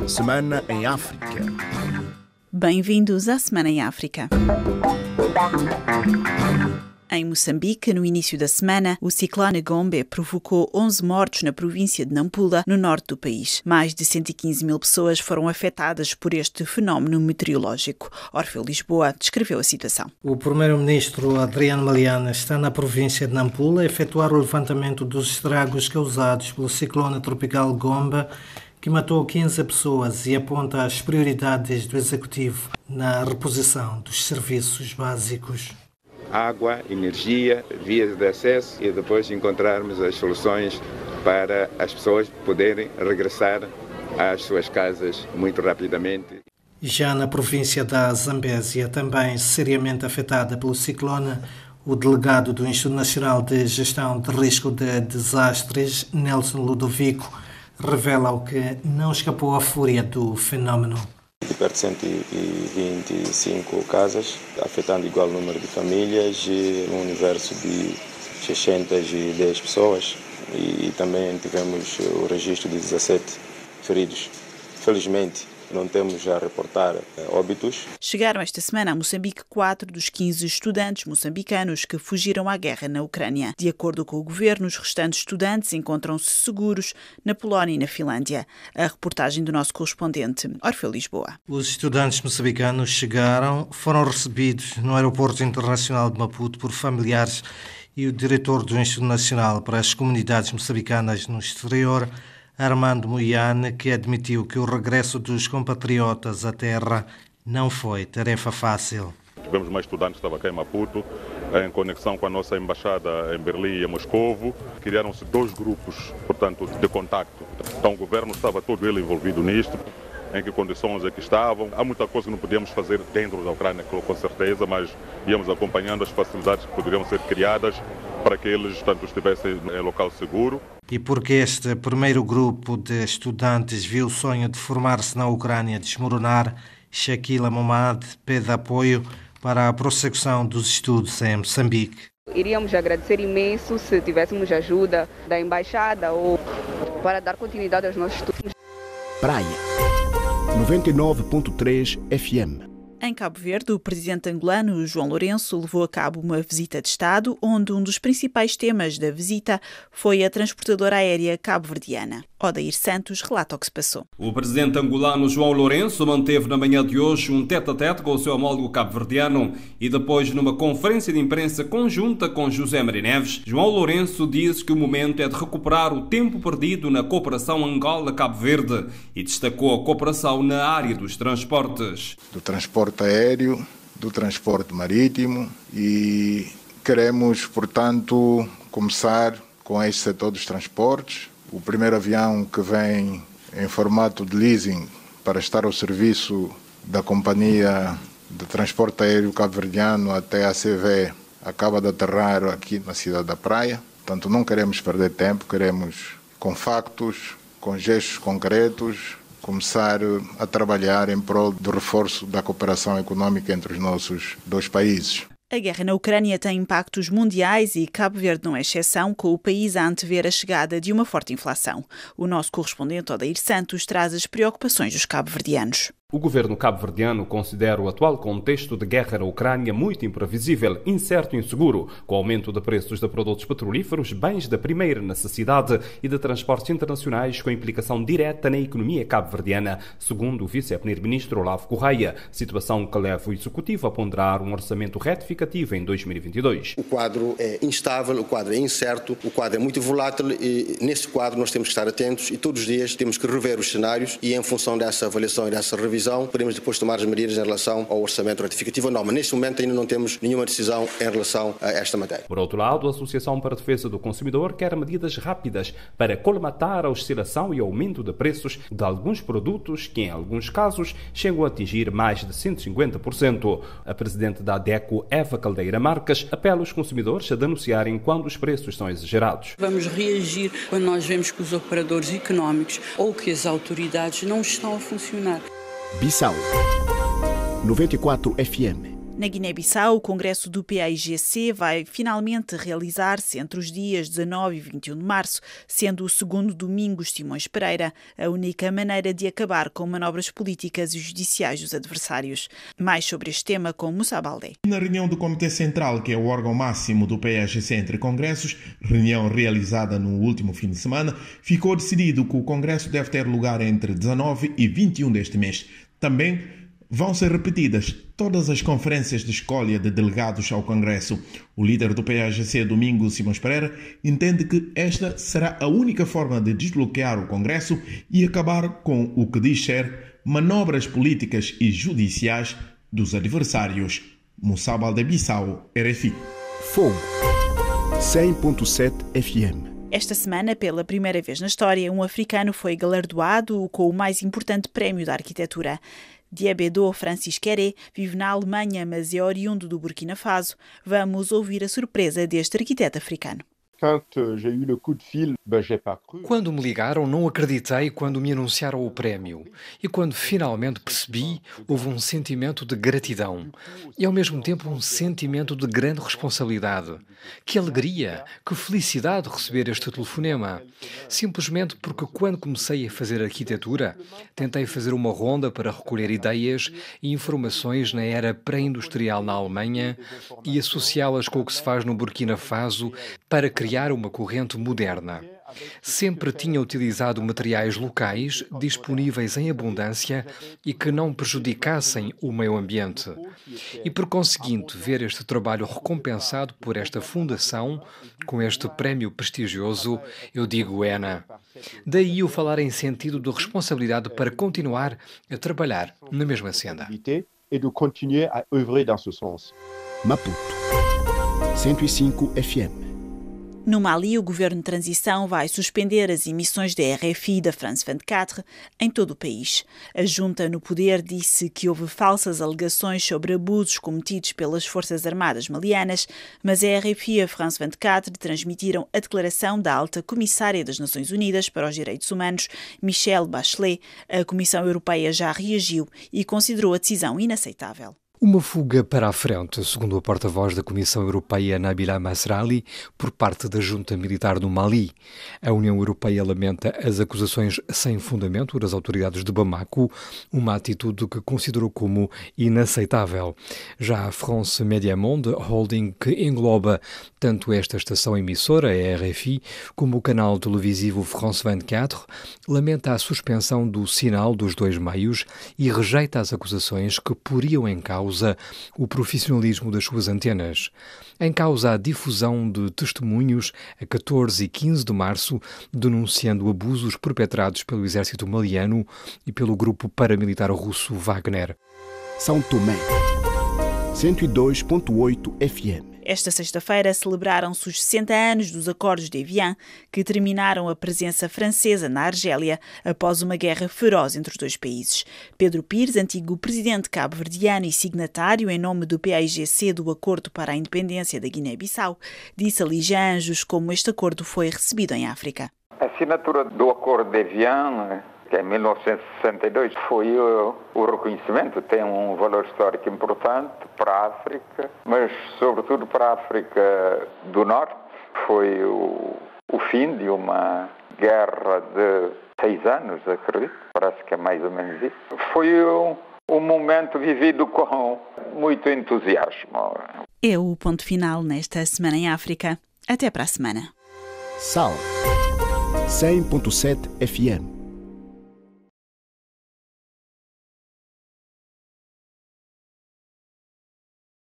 Semana em África. Bem-vindos à Semana em África. Em Moçambique, no início da semana, o ciclone Gombe provocou 11 mortos na província de Nampula, no norte do país. Mais de 115 mil pessoas foram afetadas por este fenómeno meteorológico. Orfeu Lisboa descreveu a situação. O primeiro-ministro Adriano Maliana está na província de Nampula a efetuar o levantamento dos estragos causados pelo ciclone tropical Gombe, que matou 15 pessoas, e aponta as prioridades do executivo na reposição dos serviços básicos. Água, energia, vias de acesso e depois encontrarmos as soluções para as pessoas poderem regressar às suas casas muito rapidamente. Já na província da Zambésia, também seriamente afetada pelo ciclone, o delegado do Instituto Nacional de Gestão de Risco de Desastres, Nelson Ludovico, revela o que não escapou à fúria do fenómeno. De perto de 125 casas, afetando igual número de famílias, um universo de 610 pessoas, e também tivemos o registro de 17 feridos. Felizmente, não temos a reportar óbitos. Chegaram esta semana a Moçambique 4 dos 15 estudantes moçambicanos que fugiram à guerra na Ucrânia. De acordo com o governo, os restantes estudantes encontram-se seguros na Polónia e na Finlândia. A reportagem do nosso correspondente, Orfeu Lisboa. Os estudantes moçambicanos foram recebidos no Aeroporto Internacional de Maputo por familiares e o diretor do Instituto Nacional para as Comunidades Moçambicanas no Exterior, Armando Moiane, que admitiu que o regresso dos compatriotas à terra não foi tarefa fácil. Tivemos mais estudantes que estavam aqui em Maputo, em conexão com a nossa embaixada em Berlim e em Moscovo. Criaram-se 2 grupos, portanto, de contacto. Então o governo estava todo ele envolvido nisto. Em que condições é que estavam. Há muita coisa que não podíamos fazer dentro da Ucrânia, com certeza, mas íamos acompanhando as facilidades que poderiam ser criadas para que eles, portanto, estivessem em local seguro. E porque este primeiro grupo de estudantes viu o sonho de formar-se na Ucrânia desmoronar, Shaquila Momad pede apoio para a prossecução dos estudos em Moçambique. Iríamos agradecer imenso se tivéssemos ajuda da embaixada ou para dar continuidade aos nossos estudos. Praia 99.3 FM. Em Cabo Verde, o presidente angolano, João Lourenço, levou a cabo uma visita de Estado, onde um dos principais temas da visita foi a transportadora aérea cabo-verdiana. Odair Santos relata o que se passou. O presidente angolano João Lourenço manteve na manhã de hoje um tete-a-tete com o seu homólogo cabo-verdiano e depois, numa conferência de imprensa conjunta com José Maria Neves, João Lourenço disse que o momento é de recuperar o tempo perdido na cooperação Angola-Cabo Verde e destacou a cooperação na área dos transportes. Do transporte aéreo, do transporte marítimo, e queremos, portanto, começar com este setor dos transportes. O primeiro avião que vem em formato de leasing para estar ao serviço da Companhia de Transporte Aéreo Cabo-Verdiano até a CV acaba de aterrar aqui na cidade da Praia. Portanto, não queremos perder tempo, queremos, com factos, com gestos concretos, começar a trabalhar em prol do reforço da cooperação econômica entre os nossos 2 países. A guerra na Ucrânia tem impactos mundiais e Cabo Verde não é exceção, com o país a antever a chegada de uma forte inflação. O nosso correspondente Odair Santos traz as preocupações dos cabo-verdianos. O governo cabo-verdiano considera o atual contexto de guerra na Ucrânia muito imprevisível, incerto e inseguro, com o aumento de preços de produtos petrolíferos, bens da primeira necessidade e de transportes internacionais com implicação direta na economia cabo-verdiana, segundo o vice-primeiro-ministro Olavo Correia, situação que leva o executivo a ponderar um orçamento retificativo em 2022. O quadro é instável, o quadro é incerto, o quadro é muito volátil e nesse quadro nós temos que estar atentos e todos os dias temos que rever os cenários e em função dessa avaliação e dessa revisão podemos depois tomar as medidas em relação ao orçamento retificativo ou não, mas neste momento ainda não temos nenhuma decisão em relação a esta matéria. Por outro lado, a Associação para a Defesa do Consumidor quer medidas rápidas para colmatar a oscilação e aumento de preços de alguns produtos que, em alguns casos, chegam a atingir mais de 150%. A presidente da ADECO, Eva Caldeira Marques, apela aos consumidores a denunciarem quando os preços são exagerados. Vamos reagir quando nós vemos que os operadores económicos ou que as autoridades não estão a funcionar. Bissau 94 FM. Na Guiné-Bissau, o congresso do PAIGC vai finalmente realizar-se entre os dias 19 e 21 de março, sendo o segundo domingo Simões Pereira a única maneira de acabar com manobras políticas e judiciais dos adversários. Mais sobre este tema com Moussa Baldé. Na reunião do Comitê Central, que é o órgão máximo do PAIGC entre congressos, reunião realizada no último fim de semana, ficou decidido que o congresso deve ter lugar entre 19 e 21 deste mês. Também vão ser repetidas todas as conferências de escolha de delegados ao Congresso. O líder do PAIGC, Domingos Simões Pereira, entende que esta será a única forma de desbloquear o Congresso e acabar com o que diz ser manobras políticas e judiciais dos adversários. Moussa Baldé, Bissau, RFI. Fogo 100.7 FM. Esta semana, pela primeira vez na história, um africano foi galardoado com o mais importante prémio da arquitetura. Diabedo Francis Kéré vive na Alemanha, mas é oriundo do Burkina Faso. Vamos ouvir a surpresa deste arquiteto africano. Quando me ligaram, não acreditei quando me anunciaram o prémio. E quando finalmente percebi, houve um sentimento de gratidão. E ao mesmo tempo um sentimento de grande responsabilidade. Que alegria, que felicidade receber este telefonema. Simplesmente porque quando comecei a fazer arquitetura, tentei fazer uma ronda para recolher ideias e informações na era pré-industrial na Alemanha e associá-las com o que se faz no Burkina Faso para criar uma corrente moderna. Sempre tinha utilizado materiais locais, disponíveis em abundância e que não prejudicassem o meio ambiente. E por conseguinte, ver este trabalho recompensado por esta fundação, com este prémio prestigioso, eu digo Ena. Daí o falar em sentido de responsabilidade para continuar a trabalhar na mesma senda. Maputo 105 FM. No Mali, o governo de transição vai suspender as emissões da RFI e da France 24 em todo o país. A junta no poder disse que houve falsas alegações sobre abusos cometidos pelas Forças Armadas malianas, mas a RFI e a France 24 transmitiram a declaração da alta comissária das Nações Unidas para os Direitos Humanos, Michelle Bachelet. A Comissão Europeia já reagiu e considerou a decisão inaceitável. Uma fuga para a frente, segundo a porta-voz da Comissão Europeia, Nabila Masrali, por parte da junta militar do Mali. A União Europeia lamenta as acusações sem fundamento das autoridades de Bamako, uma atitude que considerou como inaceitável. Já a France Média Monde Holding, que engloba tanto esta estação emissora, a RFI, como o canal televisivo France 24, lamenta a suspensão do sinal dos dois meios e rejeita as acusações que poriam em causa o profissionalismo das suas antenas. Em causa a difusão de testemunhos a 14 e 15 de março denunciando abusos perpetrados pelo exército maliano e pelo grupo paramilitar russo Wagner. São Tomé 102.8 FM. Esta sexta-feira celebraram-se os 60 anos dos Acordos de Evian, que terminaram a presença francesa na Argélia após uma guerra feroz entre os dois países. Pedro Pires, antigo presidente cabo-verdiano e signatário em nome do PAIGC do Acordo para a Independência da Guiné-Bissau, disse a Lígia Anjos como este acordo foi recebido em África. A assinatura do Acordo de Evian, que em 1962 foi o reconhecimento, tem um valor histórico importante para a África, mas sobretudo para a África do Norte. Foi o fim de uma guerra de 6 anos, acredito, parece que é mais ou menos isso. Foi um momento vivido com muito entusiasmo. É o ponto final nesta Semana em África. Até para a semana. Sal 100.7 FM.